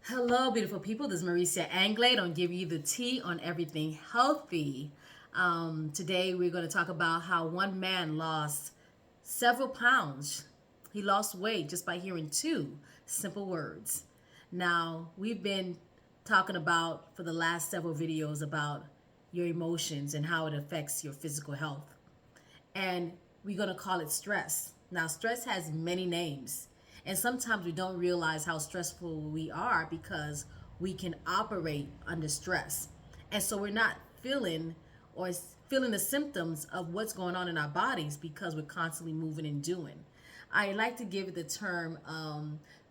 Hello, beautiful people. This is Marisa Anglade on Give You the Tea on Everything Healthy. Today, we're going to talk about how one man lost several pounds. He lost weight just by hearing two simple words. Now, we've been talking about for the last several videos about your emotions and how it affects your physical health. And we're going to call it stress. Now, stress has many names, and sometimes we don't realize how stressful we are because we can operate under stress. And so we're not feeling or feeling the symptoms of what's going on in our bodies because we're constantly moving and doing. I like to give it the term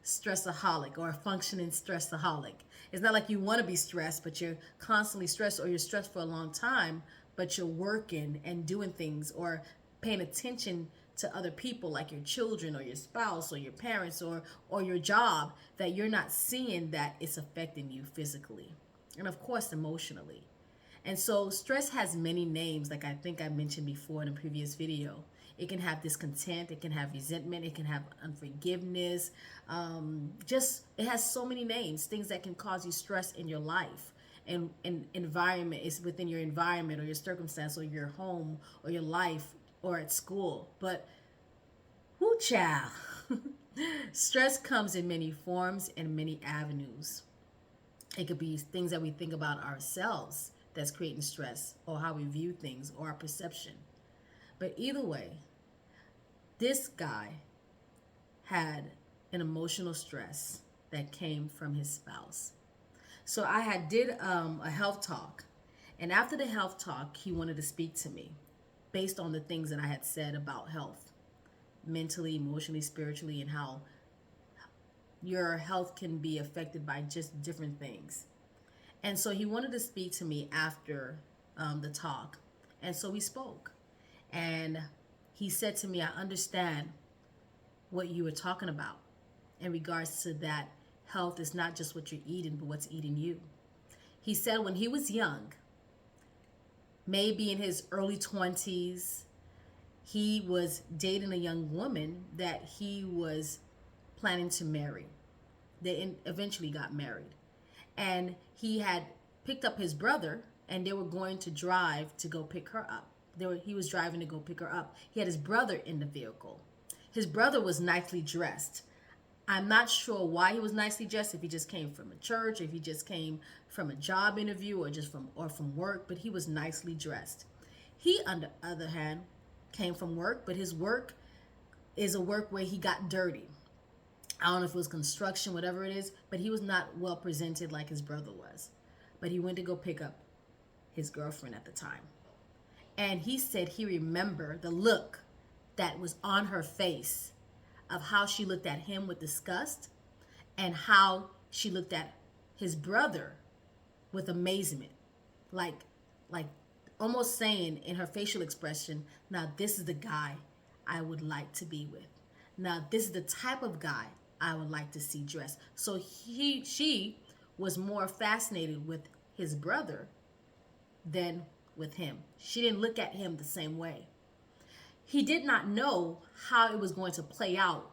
stressaholic or a functioning stressaholic. It's not like you want to be stressed, but you're constantly stressed or you're stressed for a long time, but you're working and doing things or paying attention to other people like your children or your spouse or your parents or your job that you're not seeing that it's affecting you physically and of course emotionally. And so stress has many names, like I think I mentioned before in a previous video. It can have discontent, it can have resentment, it can have unforgiveness. Just it has so many names, things that can cause you stress in your life. And environment is within your environment or your circumstance or your home or your life or at school. But whoo child. Stress comes in many forms and many avenues. It could be things that we think about ourselves that's creating stress, or how we view things, or our perception. But either way, this guy had an emotional stress that came from his spouse. So I had did a health talk, and after the health talk, he wanted to speak to me based on the things that I had said about health, mentally, emotionally, spiritually, and how your health can be affected by just different things. And so he wanted to speak to me after the talk. And so we spoke. And he said to me, I understand what you were talking about in regards to that health is not just what you're eating, but what's eating you. He said when he was young, maybe in his early 20s, he was dating a young woman that he was planning to marry. They eventually got married. And he had picked up his brother, and they were going to drive to go pick her up. He was driving to go pick her up. He had his brother in the vehicle. His brother was nicely dressed. I'm not sure why he was nicely dressed, if he just came from a church, if he just came from a job interview or just from work, but he was nicely dressed. He, on the other hand, came from work, but his work is a work where he got dirty. I don't know if it was construction, whatever it is, but he was not well presented like his brother was. But he went to go pick up his girlfriend at the time. And he said he remembered the look that was on her face of how she looked at him with disgust and how she looked at his brother with amazement. Like like almost saying in her facial expression, now this is the guy I would like to be with. Now this is the type of guy I would like to see dressed. So she was more fascinated with his brother than with him. She didn't look at him the same way. He did not know how it was going to play out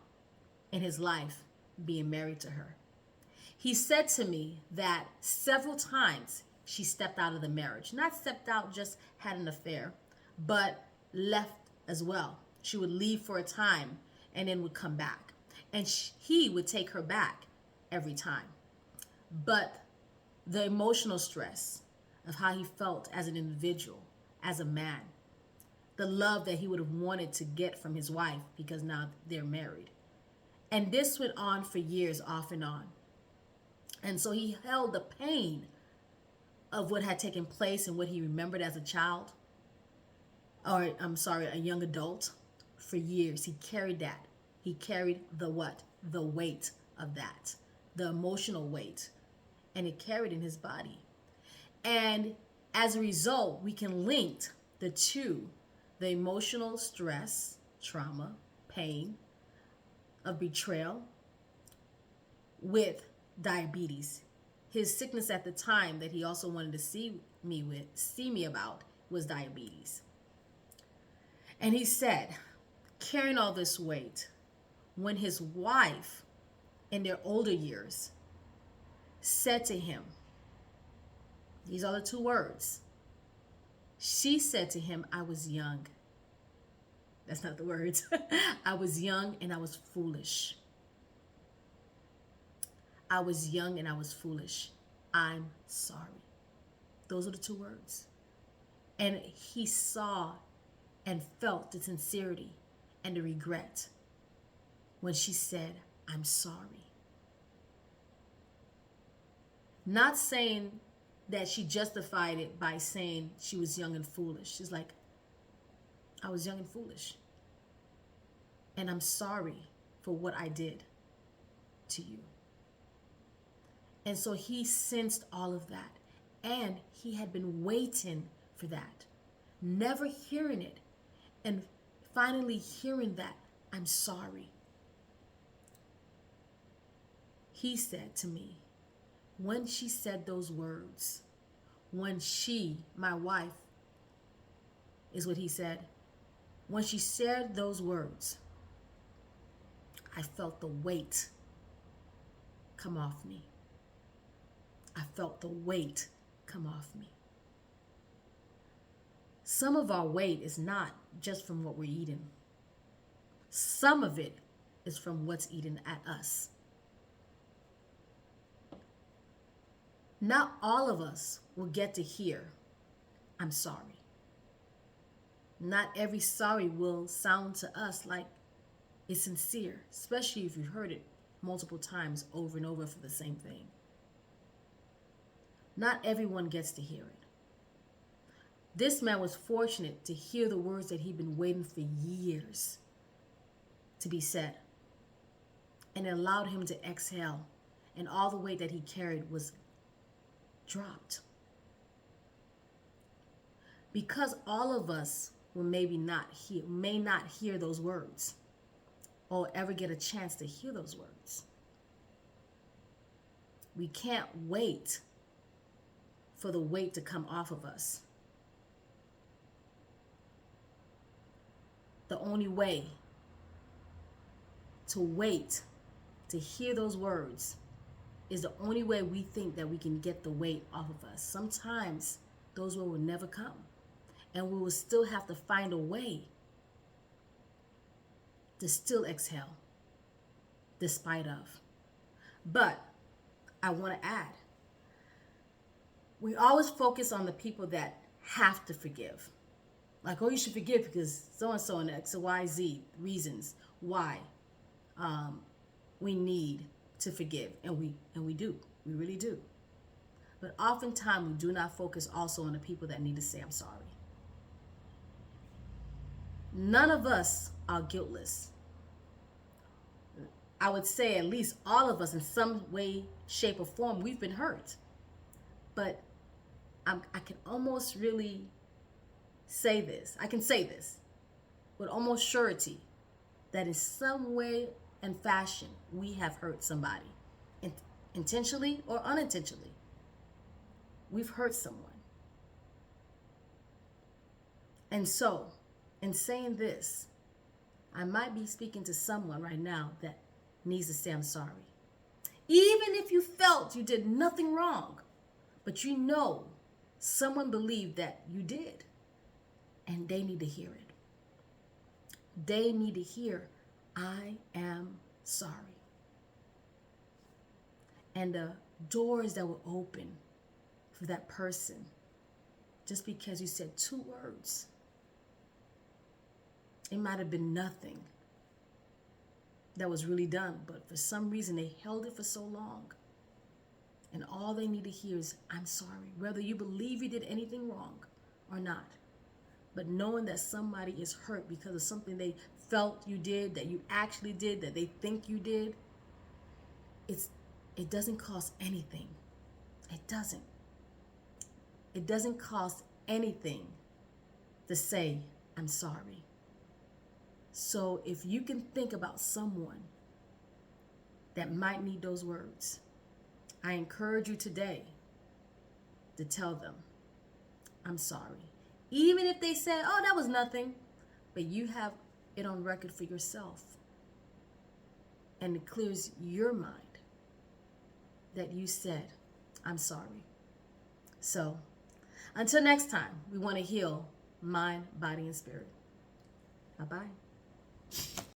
in his life being married to her. He said to me that several times she stepped out of the marriage. Not stepped out, just had an affair, but left as well. She would leave for a time and then would come back. And he would take her back every time. But the emotional stress of how he felt as an individual, as a man, the love that he would have wanted to get from his wife because now they're married. And this went on for years, off and on. And so he held the pain of what had taken place and what he remembered as a child, or I'm sorry, a young adult, for years. He carried that. He carried the what? The weight of that, the emotional weight, and it carried in his body. And as a result, we can link the two, the emotional stress, trauma, pain of betrayal with diabetes. His sickness at the time that he also wanted to see me about was diabetes. And he said, carrying all this weight, when his wife in their older years said to him, these are the two words. She said to him, I was young. That's not the words. I was young and I was foolish. I was young and I was foolish. I'm sorry. Those are the two words. And he saw and felt the sincerity and the regret when she said, I'm sorry. Not saying that she justified it by saying she was young and foolish. She's like, I was young and foolish. And I'm sorry for what I did to you. And so he sensed all of that. And he had been waiting for that, never hearing it. And finally hearing that, I'm sorry. He said to me, when she said those words, when she, my wife, is what he said, when she said those words, I felt the weight come off me. I felt the weight come off me. Some of our weight is not just from what we're eating. Some of it is from what's eaten at us. Not all of us will get to hear, I'm sorry. Not every sorry will sound to us like it's sincere, especially if you've heard it multiple times over and over for the same thing. Not everyone gets to hear it. This man was fortunate to hear the words that he'd been waiting for years to be said. And it allowed him to exhale, and all the weight that he carried was dropped. Because all of us will may not hear those words or ever get a chance to hear those words. We can't wait for the weight to come off of us. The only way to wait to hear those words is the only way we think that we can get the weight off of us. Sometimes those words will never come, and we will still have to find a way to still exhale despite of. But I want to add, we always focus on the people that have to forgive. Like, oh, you should forgive because so-and-so and X, Y, Z reasons why we need to forgive. And we do. We really do. But oftentimes we do not focus also on the people that need to say, I'm sorry. None of us are guiltless. I would say at least all of us in some way, shape, or form, we've been hurt. But I can almost really say this. I can say this with almost surety that in some way and fashion, we have hurt somebody, intentionally or unintentionally. We've hurt someone. And so, in saying this, I might be speaking to someone right now that needs to say, I'm sorry. Even if you felt you did nothing wrong, but you know someone believed that you did, and they need to hear it. They need to hear, I am sorry. And the doors that will open for that person just because you said two words. It might have been nothing that was really done, but for some reason they held it for so long. And all they need to hear is, I'm sorry, whether you believe you did anything wrong or not. But knowing that somebody is hurt because of something they felt you did, that you actually did, that they think you did, it doesn't cost anything. It doesn't. It doesn't cost anything to say, I'm sorry. So if you can think about someone that might need those words, I encourage you today to tell them, I'm sorry. Even if they say, oh, that was nothing, but you have it on record for yourself. And it clears your mind that you said, I'm sorry. So until next time, we want to heal mind, body, and spirit. Bye-bye.